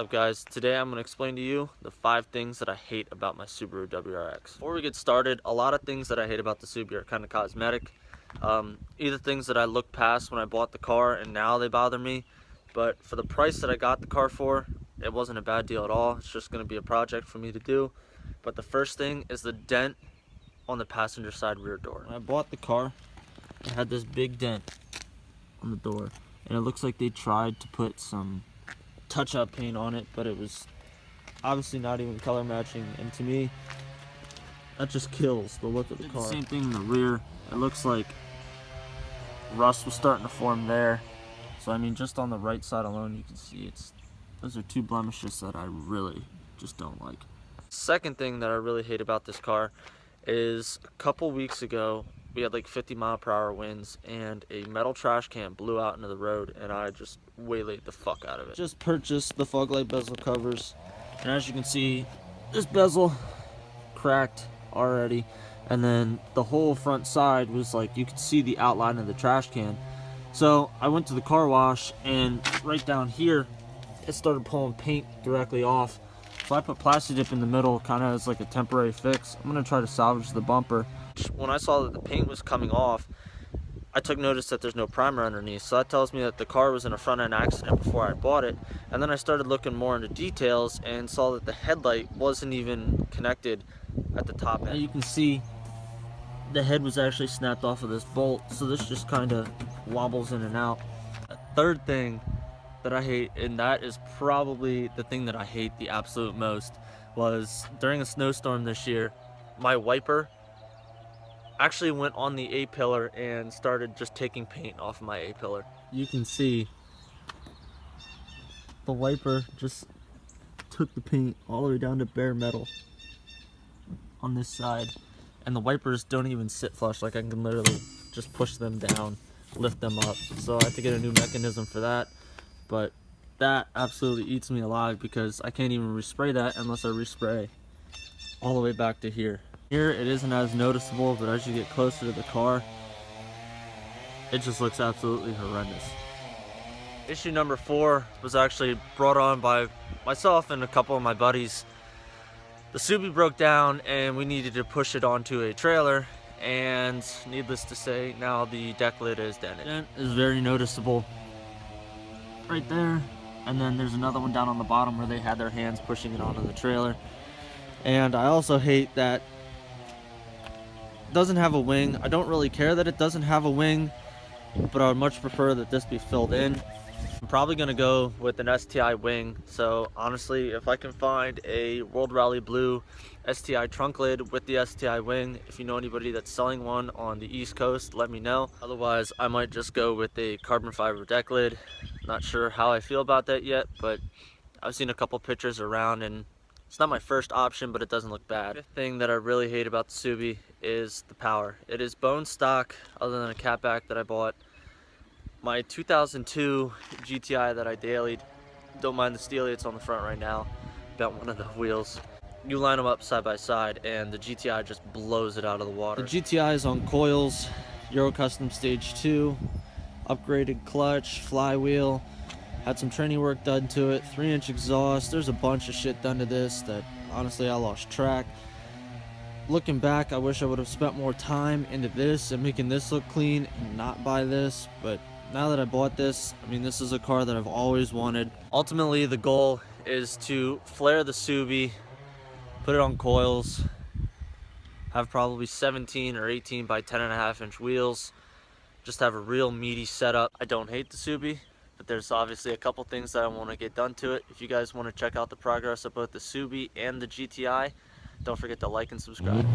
What's up guys, today I'm going to explain to you the 5 things that I hate about my Subaru WRX. Before we get started, a lot of things that I hate about the Subaru are kind of cosmetic. Either things that I looked past when I bought the car and now they bother me, but for the price that I got the car for, it wasn't a bad deal at all. It's just going to be a project for me to do. But the first thing is the dent on the passenger side rear door. When I bought the car, it had this big dent on the door, and it looks like they tried to put some touch-up paint on it, but it was obviously not even color matching, and to me that just kills the look of the car. Same thing in the rear. It looks like rust was starting to form there, so I mean just on the right side alone you can see those are 2 blemishes that I really just don't like. Second thing that I really hate about this car is a couple weeks ago we had like 50-mile-per-hour winds and a metal trash can blew out into the road, and I just waylaid the fuck out of it. Just purchased the fog light bezel covers, and as you can see, this bezel cracked already, and then the whole front side was like, you could see the outline of the trash can. So I went to the car wash, and right down here it started pulling paint directly off. So I put Plasti Dip in the middle, kind of as like a temporary fix. I'm gonna try to salvage the bumper. When I saw that the paint was coming off, I took notice that there's no primer underneath, so that tells me that the car was in a front end accident before I bought it. And then I started looking more into details and saw that the headlight wasn't even connected at the top end. Now you can see the head was actually snapped off of this bolt, so this just kind of wobbles in and out. A third thing that I hate, and that is probably the thing that I hate the absolute most, was during a snowstorm this year, my wiper actually went on the A-pillar and started just taking paint off my A-pillar. You can see the wiper just took the paint all the way down to bare metal on this side, and the wipers don't even sit flush. Like, I can literally just push them down, lift them up, so I have to get a new mechanism for that. But that absolutely eats me alive because I can't even respray that unless I respray all the way back to here. Here it isn't as noticeable, but as you get closer to the car, it just looks absolutely horrendous. Issue number 4 was actually brought on by myself and a couple of my buddies. The Subi broke down and we needed to push it onto a trailer, and needless to say, now the deck lid is dented. Dent is very noticeable right there, and then there's another one down on the bottom where they had their hands pushing it onto the trailer. And I also hate that it doesn't have a wing. I don't really care that it doesn't have a wing, but I would much prefer that this be filled in. I'm probably going to go with an STI wing, so honestly, if I can find a World Rally Blue STI trunk lid with the STI wing, if you know anybody that's selling one on the East Coast, let me know. Otherwise, I might just go with a carbon fiber deck lid. Not sure how I feel about that yet, but I've seen a couple pictures around and it's not my first option, but it doesn't look bad. The thing that I really hate about the Subi is the power. It is bone stock, other than a catback that I bought. My 2002 GTI that I dailied, don't mind the steeliates on the front right now, bent one of the wheels. You line them up side by side and the GTI just blows it out of the water. The GTI is on coils, Euro Custom Stage 2, upgraded clutch, flywheel. Had some training work done to it, 3-inch exhaust. There's a bunch of shit done to this that honestly I lost track. Looking back, I wish I would have spent more time into this and making this look clean and not buy this, but now that I bought this, I mean, this is a car that I've always wanted. Ultimately, the goal is to flare the Subi, put it on coils, have probably 17 or 18 by 10.5-inch wheels, just have a real meaty setup. I don't hate the Subi, but there's obviously a couple things that I want to get done to it. If you guys want to check out the progress of both the Subi and the GTI, don't forget to like and subscribe.